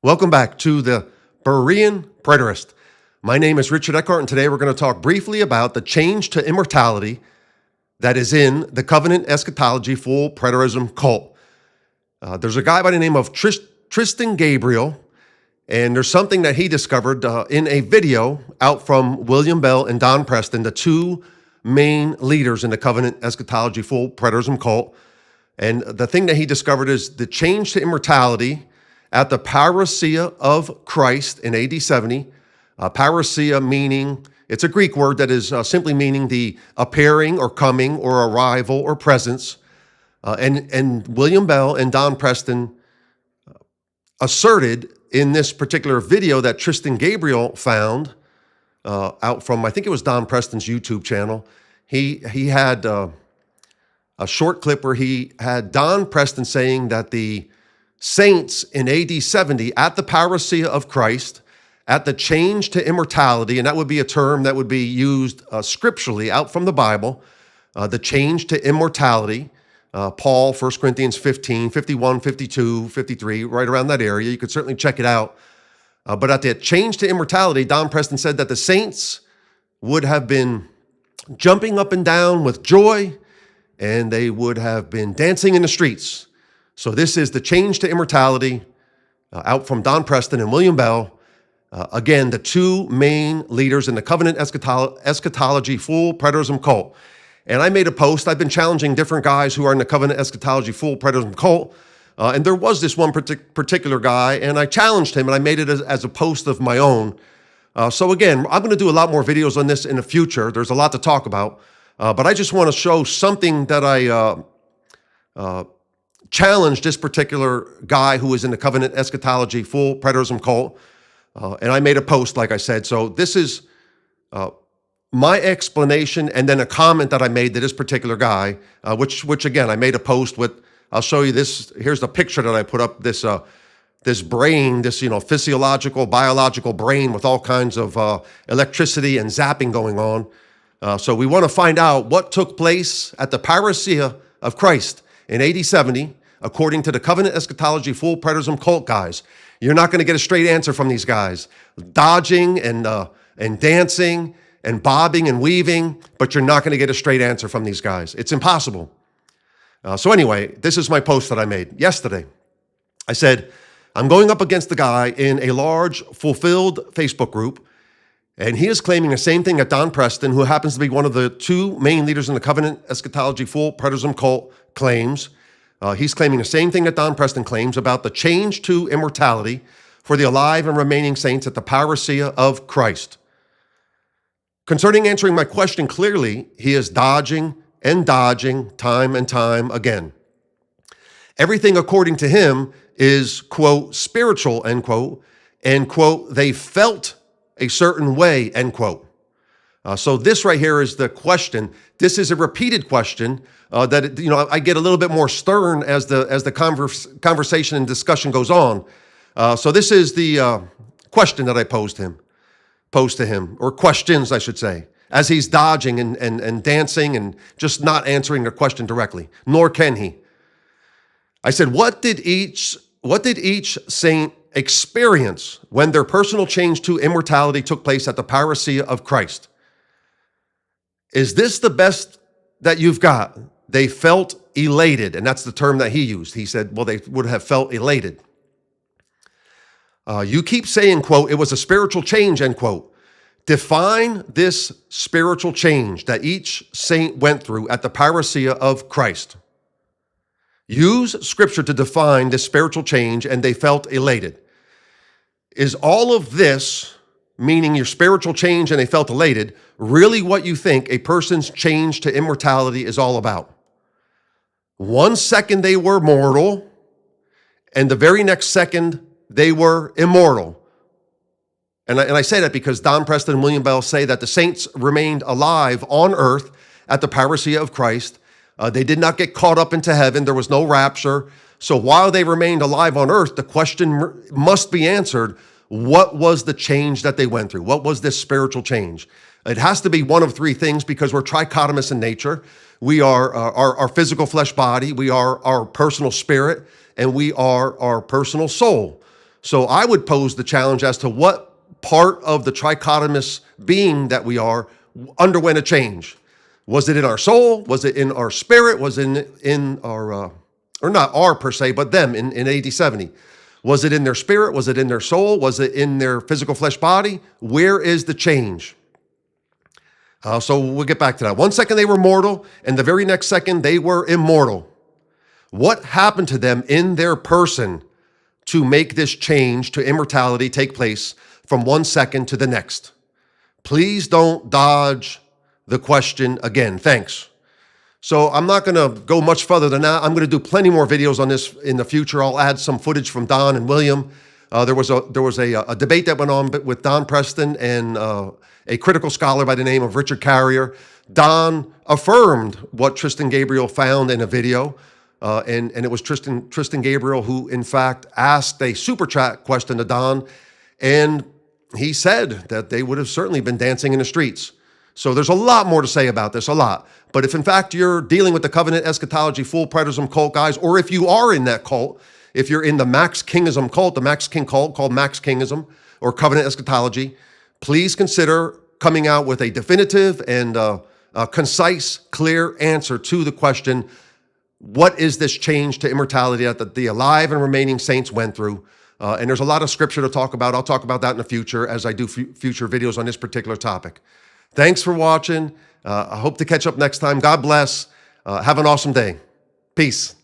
Welcome back to the Berean Preterist. My name is Richard Eckhart, and today we're going to talk briefly about the change to immortality that is in the Covenant Eschatology full Preterism cult. There's a guy by the name of Tristan Gabriel, and there's something that he discovered in a video out from William Bell and Don Preston, the two main leaders in the Covenant Eschatology full Preterism cult. And the thing that he discovered is the change to immortality at the parousia of Christ in AD 70. Parousia meaning, it's a Greek word that is simply meaning the appearing or coming or arrival or presence. And William Bell and Don Preston asserted in this particular video that Tristan Gabriel found out from, I think it was Don Preston's YouTube channel. He had a short clip where he had Don Preston saying that the saints in AD 70 at the parousia of Christ, at the change to immortality, and that would be a term that would be used scripturally out from the Bible, the change to immortality. Paul, 1 Corinthians 15, 51, 52, 53, right around that area. You could certainly check it out. But at the change to immortality, Don Preston said that the saints would have been jumping up and down with joy, and they would have been dancing in the streets. So this is the change to immortality out from Don Preston and William Bell. Again, the two main leaders in the Covenant Eschatology full Preterism cult. And I made a post. I've been challenging different guys who are in the Covenant Eschatology full Preterism cult. And there was this one particular guy, and I challenged him, and I made it as a post of my own. So again, I'm going to do a lot more videos on this in the future. There's a lot to talk about. But I just want to show something that I challenged this particular guy who is in the Covenant Eschatology full Preterism cult. And I made a post, like I said. So this is my explanation and then a comment that I made to this particular guy, which again, I made a post with. I'll show you this. Here's the picture that I put up, this brain, this physiological, biological brain with all kinds of electricity and zapping going on. So we want to find out what took place at the parousia of Christ in AD 70, according to the Covenant Eschatology full Preterism cult guys. You're not going to get a straight answer from these guys, dodging and dancing and bobbing and weaving, but you're not going to get a straight answer from these guys. It's impossible. So anyway, this is my post that I made yesterday. I said, I'm going up against the guy in a large, fulfilled Facebook group, and he is claiming the same thing that Don Preston, who happens to be one of the two main leaders in the Covenant Eschatology full Preterism cult, claims. He's claiming the same thing that Don Preston claims about the change to immortality for the alive and remaining saints at the parousia of Christ. Concerning answering my question clearly, he is dodging and dodging time and time again. Everything, according to him, is, quote, spiritual, end quote, and, quote, they felt a certain way, end quote. So this right here is the question. This is a repeated question that I get a little bit more stern as the conversation and discussion goes on. So this is the question that I posed to him, or questions, I should say, as he's dodging and dancing and just not answering the question directly, nor can he. I said, what did each saint experience when their personal change to immortality took place at the parousia of Christ? Is this the best that you've got? They felt elated, and that's the term that he used. He said, well, they would have felt elated. You keep saying, quote, it was a spiritual change, end quote. Define this spiritual change that each saint went through at the parousia of Christ. Use scripture to define this spiritual change, and they felt elated. Is all of this, meaning your spiritual change and they felt elated, really what you think a person's change to immortality is all about? 1 second they were mortal, and the very next second they were immortal. And I say that because Don Preston and William Bell say that the saints remained alive on earth at the parousia of Christ. They did not get caught up into heaven. There was no rapture. So while they remained alive on earth, the question must be answered, what was the change that they went through? What was this spiritual change? It has to be one of three things because we're trichotomous in nature. We are our physical flesh body, we are our personal spirit, and we are our personal soul. So I would pose the challenge as to what part of the trichotomous being that we are underwent a change. Was it in our soul? Was it in our spirit? Was it in our, or not our per se, but them in AD 70? Was it in their spirit? Was it in their soul? Was it in their physical flesh body? Where is the change? So we'll get back to that. 1 second they were mortal, and the very next second they were immortal. What happened to them in their person to make this change to immortality take place from 1 second to the next? Please don't dodge the question again. Thanks. So I'm not going to go much further than that. I'm going to do plenty more videos on this in the future. I'll add some footage from Don and William. There was a debate that went on with Don Preston and a critical scholar by the name of Richard Carrier. Don affirmed what Tristan Gabriel found in a video, and it was Tristan Gabriel who, in fact, asked a super chat question to Don, and he said that they would have certainly been dancing in the streets. So there's a lot more to say about this, a lot. But if in fact you're dealing with the covenant eschatology full preterism cult, guys, or if you are in that cult, if you're in the Max Kingism cult, the Max King cult called Max Kingism or covenant eschatology, please consider coming out with a definitive and concise, clear answer to the question, what is this change to immortality that the alive and remaining saints went through? And there's a lot of scripture to talk about. I'll talk about that in the future as I do future videos on this particular topic. Thanks for watching. I hope to catch up next time. God bless. Have an awesome day. Peace.